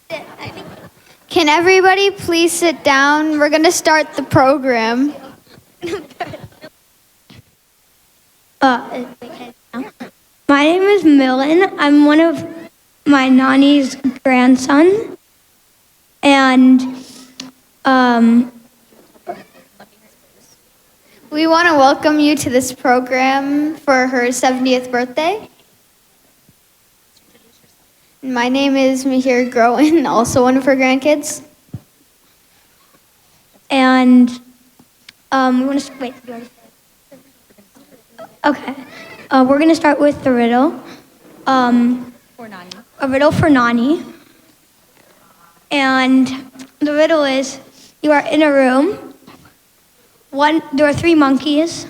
Can everybody please sit down? We're going to start the program. My name is Millen. I'm one of my nanny's grandson. And We want to welcome you to this program for her 70th birthday. My name is Mihir Groen, also one of her grandkids. we want to wait. You already said it. Okay. We're gonna start with the riddle. For Nani. A riddle for Nani. And the riddle is: you are in a room. There are 3 monkeys.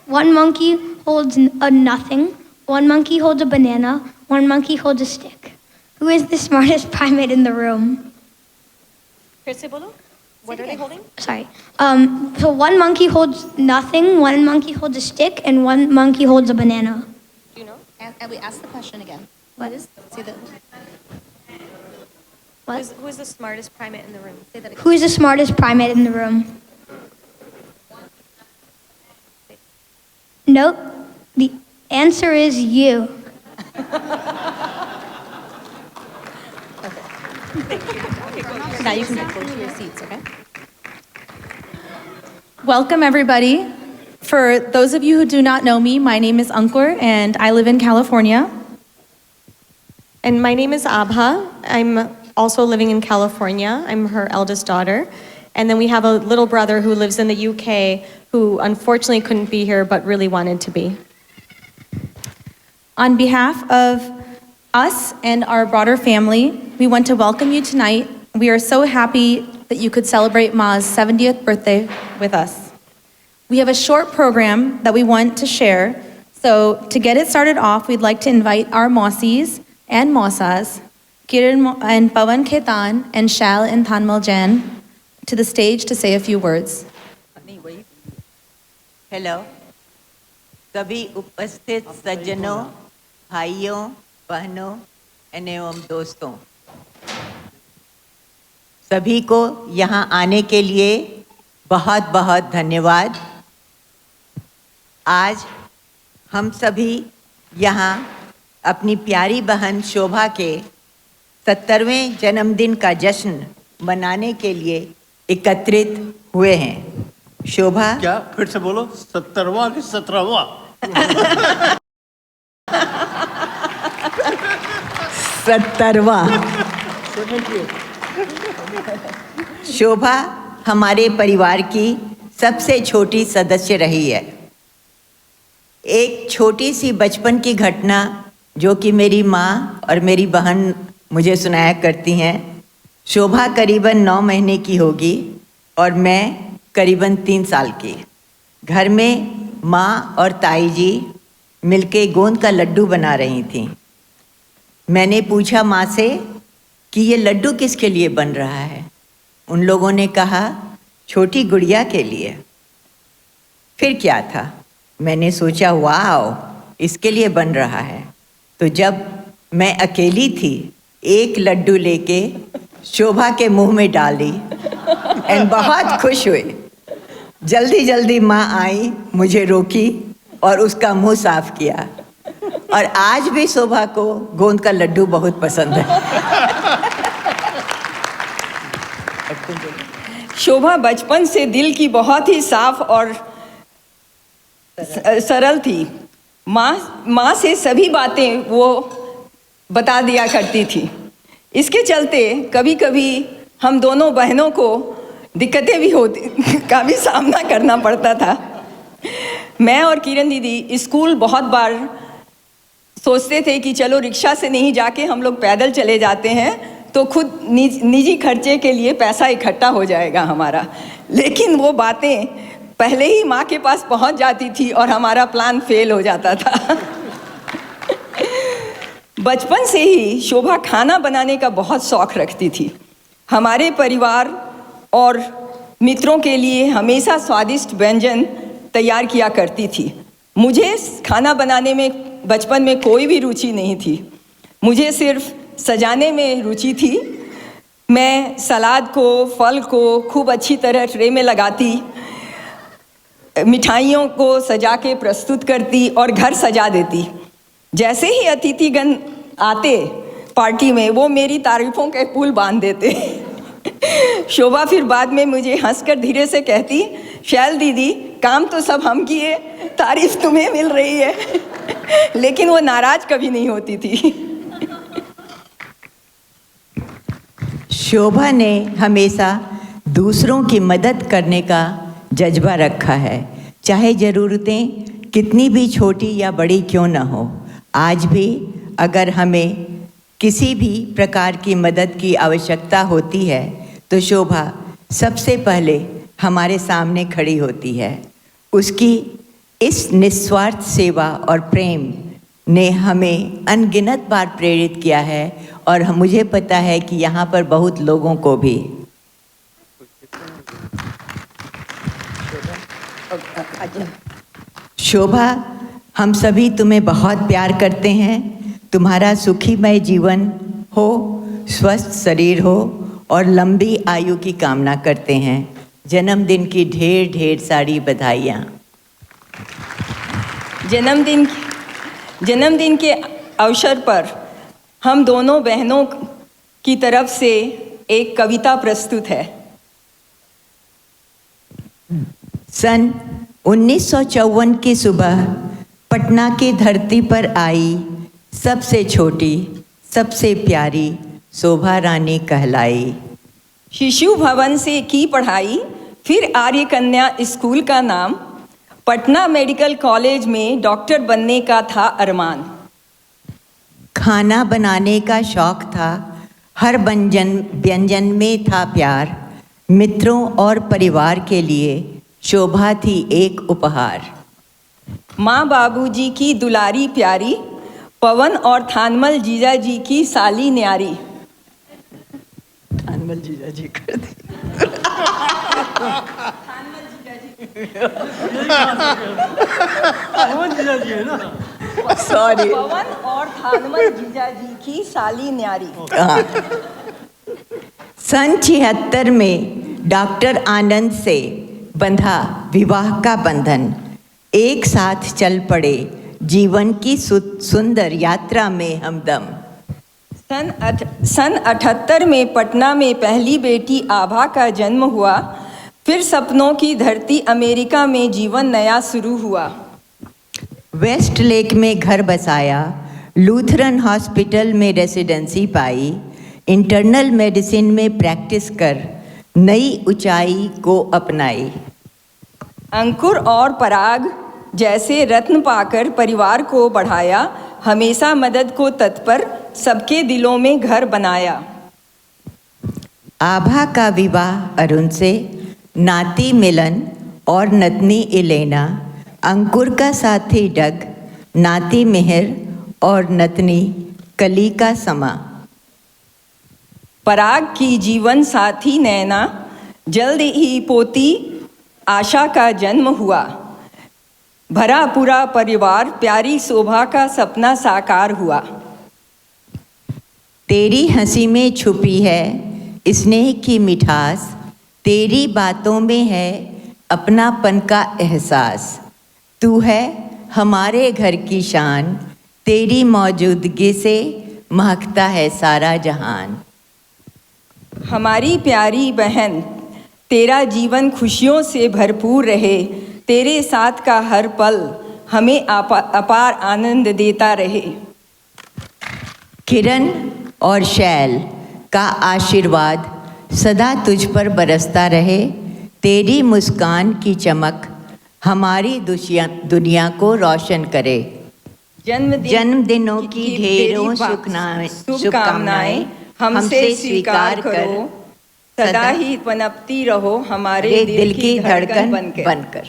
One monkey holds a nothing. One monkey holds a banana. One monkey holds a stick. Who is the smartest primate in the room? What are they holding? Sorry. So one monkey holds nothing, one monkey holds a stick, and one monkey holds a banana. Do you know? And we asked the question again. What? Say that. What? Who is the smartest primate in the room? Say that again. Who is the smartest primate in the room? Nope. The answer is you. Now you can go to your seats, okay? Welcome, everybody. For those of you who do not know me, my name is Ankur, and I live in California. And my name is Abha. I'm also living in California. I'm her eldest daughter. And then we have a little brother who lives in the UK who unfortunately couldn't be here but really wanted to be. On behalf of us and our broader family, we want to welcome you tonight. We are so happy that you could celebrate Ma's 70th birthday with us. We have a short program that we want to share. So to get it started off, we'd like to invite our Mausis and Mausas, Kiran and Pawan Khetan and Shal and Thanmal Jain, to the stage to say a few words. Hello सभी उपस्थित सज्जनों, भाइयों, बहनों एवं दोस्तों, सभी को यहाँ आने के लिए बहुत बहुत धन्यवाद। आज हम सभी यहाँ अपनी प्यारी बहन शोभा के 70वें जन्मदिन का जश्न मनाने के लिए एकत्रित हुए हैं। शोभा, क्या फिर से बोलो? 70वां कि 17वां? 70वां। शोभा हमारे परिवार की सबसे छोटी सदस्य रही है। एक छोटी सी बचपन की घटना जो कि मेरी माँ और मेरी बहन मुझे सुनाया करती हैं। शोभा करीबन 9 महीने की होगी और मैं करीबन 3 साल की। घर में माँ और ताई जी मिलके गोंद का लड्डू बना रही थीं। मैंने पूछा माँ से कि ये लड्डू किसके लिए बन रहा है। उन लोगों ने कहा छोटी गुड़िया के लिए। फिर क्या था, मैंने सोचा वाओ, इसके लिए बन रहा है। तो जब मैं अकेली थी, एक लड्डू लेके शोभा के मुंह में डाली एंड बहुत खुश हुई। जल्दी जल्दी माँ आई, मुझे रोकी और उसका मुंह साफ किया। और आज भी शोभा को गोंद का लड्डू बहुत पसंद है। शोभा बचपन से दिल की बहुत ही साफ और सरल थी। माँ से सभी बातें वो बता दिया करती थी। इसके चलते कभी कभी हम दोनों बहनों को दिक्कतें भी का भी सामना करना पड़ता था। मैं और किरण दीदी स्कूल बहुत बार सोचते थे कि चलो रिक्शा से नहीं जाके हम लोग पैदल चले जाते हैं तो खुद निजी खर्चे के लिए पैसा इकट्ठा हो जाएगा हमारा। लेकिन वो बातें पहले ही माँ के पास पहुँच जाती थी और हमारा प्लान फेल हो जाता था। बचपन से ही शोभा खाना बनाने का बहुत शौक़ रखती थी। हमारे परिवार और मित्रों के लिए हमेशा स्वादिष्ट व्यंजन तैयार किया करती थी। मुझे खाना बनाने में बचपन में कोई भी रुचि नहीं थी। मुझे सिर्फ सजाने में रुचि थी मैं सलाद को, फल को खूब अच्छी तरह ट्रे में लगाती, मिठाइयों को सजा के प्रस्तुत करती और घर सजा देती। जैसे ही अतिथिगण आते पार्टी में, वो मेरी तारीफों के पुल बांध देते। शोभा फिर बाद में मुझे हंसकर धीरे से कहती, शैल दीदी, काम तो सब हम किए, तारीफ तुम्हें मिल रही है। लेकिन वो नाराज कभी नहीं होती थी। शोभा ने हमेशा दूसरों की मदद करने का जज्बा रखा है, चाहे ज़रूरतें कितनी भी छोटी या बड़ी क्यों न हो। आज भी अगर हमें किसी भी प्रकार की मदद की आवश्यकता होती है तो शोभा सबसे पहले हमारे सामने खड़ी होती है। उसकी इस निस्वार्थ सेवा और प्रेम ने हमें अनगिनत बार प्रेरित किया है और मुझे पता है कि यहाँ पर बहुत लोगों को भी। शोभा, हम सभी तुम्हें बहुत प्यार करते हैं। तुम्हारा सुखीमय जीवन हो, स्वस्थ शरीर हो और लंबी आयु की कामना करते हैं। जन्मदिन की ढेर ढेर सारी बधाइयाँ। जन्मदिन के अवसर पर हम दोनों बहनों की तरफ से एक कविता प्रस्तुत है। सन 1954 की सुबह पटना की धरती पर आई, सबसे छोटी सबसे प्यारी शोभा रानी कहलाई। शिशु भवन से की पढ़ाई, फिर आर्य कन्या स्कूल का नाम, पटना मेडिकल कॉलेज में डॉक्टर बनने का था अरमान। खाना बनाने का शौक था, हर व्यंजन में था प्यार, मित्रों और परिवार के लिए शोभा थी एक उपहार। माँ बाबूजी की दुलारी प्यारी, पवन और थानमल जीजा जी की साली न्यारी। थानमल जीजा जी कर दे। सॉरी। पवन और थानमल जीजा जी की साली न्यारी। सन 76 में डॉक्टर आनंद से बंधा विवाह का बंधन, एक साथ चल पड़े जीवन की सुंदर यात्रा में हमदम। सन 78 में पटना में पहली बेटी आभा का जन्म हुआ, फिर सपनों की धरती अमेरिका में जीवन नया शुरू हुआ। वेस्ट लेक में घर बसाया, लूथरन हॉस्पिटल में रेसिडेंसी पाई, इंटरनल मेडिसिन में प्रैक्टिस कर नई ऊंचाई को अपनाई। अंकुर और पराग जैसे रत्न पाकर परिवार को बढ़ाया, हमेशा मदद को तत्पर सबके दिलों में घर बनाया। आभा का विवाह अरुण से, नाती मिलन और नतनी इलेना, अंकुर का साथी डग, नाती मिहिर और नतनी कली का समा। पराग की जीवन साथी नैना, जल्द ही पोती आशा का जन्म हुआ। भरा पूरा परिवार प्यारी शोभा का सपना साकार हुआ। तेरी हंसी में छुपी है स्नेह की मिठास, तेरी बातों में है अपनापन का एहसास। तू है हमारे घर की शान, तेरी मौजूदगी से महकता है सारा जहान। हमारी प्यारी बहन, तेरा जीवन खुशियों से भरपूर रहे, तेरे साथ का हर पल हमें अपार आनंद देता रहे। किरण और शैल का आशीर्वाद सदा तुझ पर बरसता रहे, तेरी मुस्कान की चमक हमारी दुनिया को रोशन करे। जन्मदिनों की ढेरों शुभकामनाएं हमसे स्वीकार करो, सदा ही पनपती रहो हमारे दिल की धड़कन बनकर।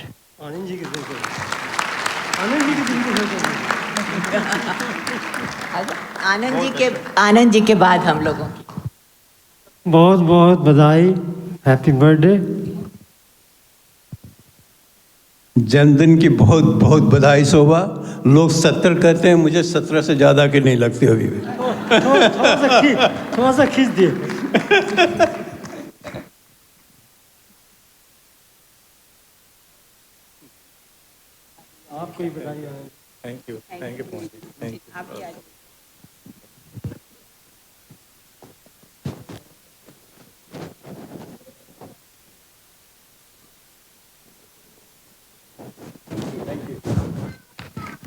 आनंद जी के बाद हम लोगों की बहुत बहुत बधाई, हैप्पी बर्थडे। जन्मदिन की बहुत बहुत बधाई शोभा। लोग 70 कहते हैं, मुझे 17 से ज़्यादा की नहीं लगती अभी भी। थोड़ा सा खींच दिए। आपको ही बताइए। Thank you Pavan ji, thank you.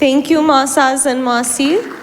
Thank you, Masas and Masi.